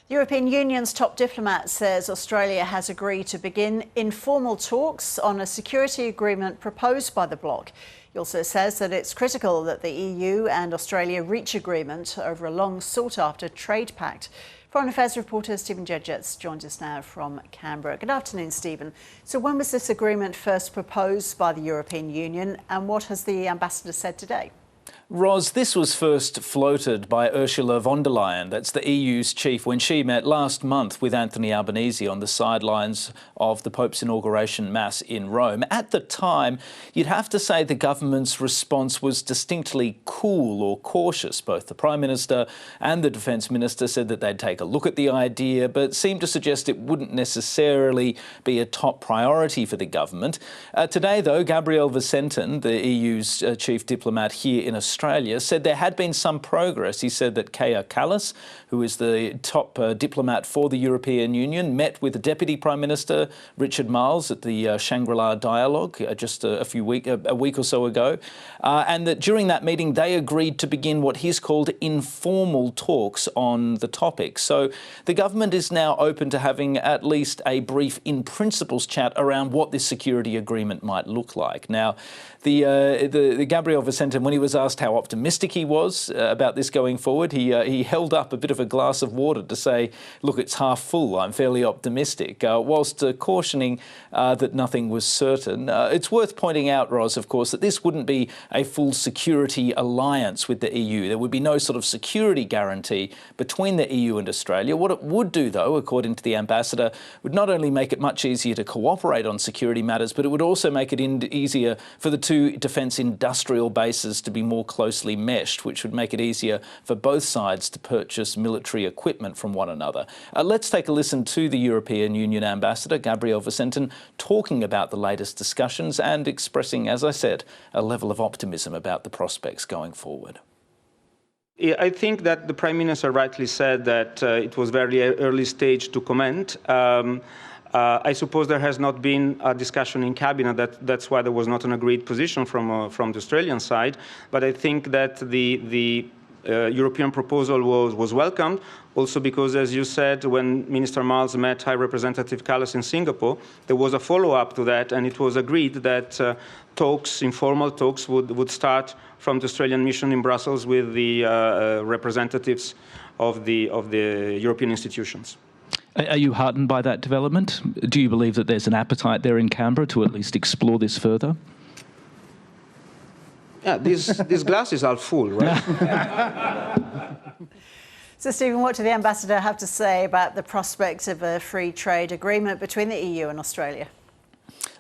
The European Union's top diplomat says Australia has agreed to begin informal talks on a security agreement proposed by the bloc. He also says that it's critical that the EU and Australia reach agreement over a long sought-after trade pact. Foreign Affairs reporter Stephen Jedgetts joins us now from Canberra. Good afternoon, Stephen. So when was this agreement first proposed by the European Union, and what has the ambassador said today? Ros, this was first floated by Ursula von der Leyen, that's the EU's chief, when she met last month with Anthony Albanese on the sidelines of the Pope's inauguration mass in Rome. At the time, you'd have to say the government's response was distinctly cool or cautious. Both the Prime Minister and the Defence Minister said that they'd take a look at the idea, but seemed to suggest it wouldn't necessarily be a top priority for the government. Today, though, Gabriel Vicenten, the EU's chief diplomat here in Australia, said there had been some progress. He said that Kaja Kallas, who is the top diplomat for the European Union, met with the Deputy Prime Minister Richard Marles at the Shangri-La Dialogue just a week or so ago, and that during that meeting they agreed to begin what he's called informal talks on the topic. So the government is now open to having at least a brief in-principles chat around what this security agreement might look like. Now, the Gabriel Vicenten, when he was asked how optimistic he was about this going forward, he held up a bit of a glass of water to say, look, it's half full, I'm fairly optimistic, whilst cautioning that nothing was certain. It's worth pointing out, Ros, of course, that this wouldn't be a full security alliance with the EU. There would be no sort of security guarantee between the EU and Australia. What it would do, though, according to the ambassador, would not only make it much easier to cooperate on security matters, but it would also make it easier for the two defence industrial bases to be more closely meshed, which would make it easier for both sides to purchase military equipment from one another. Let's take a listen to the European Union ambassador, Gabriel Vicenten, talking about the latest discussions and expressing, as I said, a level of optimism about the prospects going forward. I think that the Prime Minister rightly said that it was very early stage to comment. I suppose there has not been a discussion in Cabinet. That's why there was not an agreed position from the Australian side. But I think that the European proposal was welcomed, also because, as you said, when Minister Marles met High Representative Kallas in Singapore, there was a follow-up to that, and it was agreed that informal talks would start from the Australian mission in Brussels with the representatives of the European institutions. Are you heartened by that development? Do you believe that there's an appetite there in Canberra to at least explore this further? Yeah, this glass is all full, right? So, Stephen, what did the ambassador have to say about the prospect of a free trade agreement between the EU and Australia?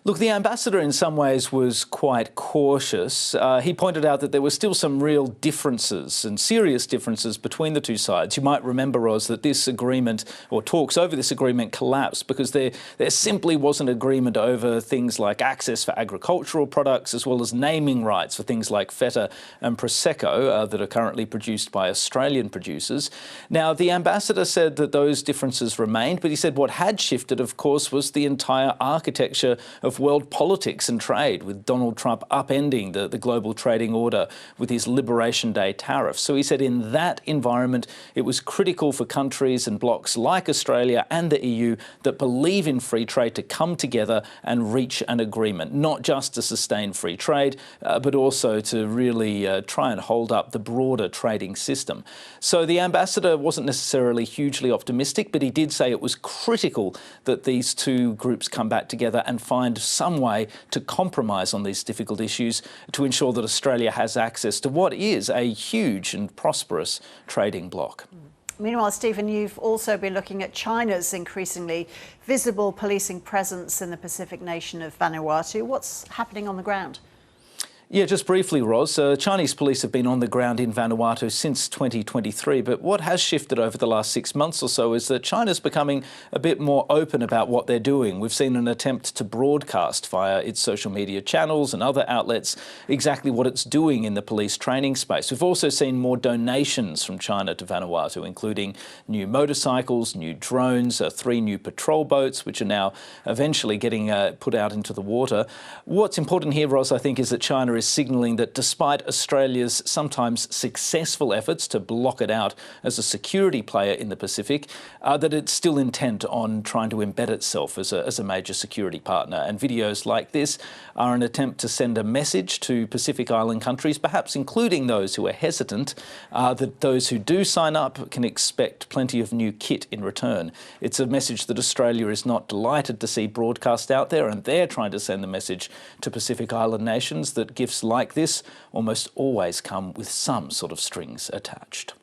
Look, the ambassador in some ways was quite cautious. He pointed out that there were still some real differences and serious differences between the two sides. You might remember, Ros, that this agreement, or talks over this agreement, collapsed because there simply wasn't agreement over things like access for agricultural products, as well as naming rights for things like feta and prosecco that are currently produced by Australian producers. Now, the ambassador said that those differences remained, but he said what had shifted, of course, was the entire architecture of world politics and trade, with Donald Trump upending the global trading order with his Liberation Day tariffs. So he said in that environment, it was critical for countries and blocs like Australia and the EU that believe in free trade to come together and reach an agreement, not just to sustain free trade, but also to really try and hold up the broader trading system. So the ambassador wasn't necessarily hugely optimistic, but he did say it was critical that these two groups come back together and find some way to compromise on these difficult issues to ensure that Australia has access to what is a huge and prosperous trading bloc. Meanwhile, Stephen, you've also been looking at China's increasingly visible policing presence in the Pacific nation of Vanuatu. What's happening on the ground? Yeah, just briefly, Ros, Chinese police have been on the ground in Vanuatu since 2023, but what has shifted over the last 6 months or so is that China's becoming a bit more open about what they're doing. We've seen an attempt to broadcast via its social media channels and other outlets exactly what it's doing in the police training space. We've also seen more donations from China to Vanuatu, including new motorcycles, new drones, 3 new patrol boats, which are now eventually getting put out into the water. What's important here, Ros, I think, is that China is is signalling that despite Australia's sometimes successful efforts to block it out as a security player in the Pacific, that it's still intent on trying to embed itself as a major security partner. And videos like this are an attempt to send a message to Pacific Island countries, perhaps including those who are hesitant, that those who do sign up can expect plenty of new kit in return. It's a message that Australia is not delighted to see broadcast out there, and they're trying to send the message to Pacific Island nations that gifts like this almost always come with some sort of strings attached.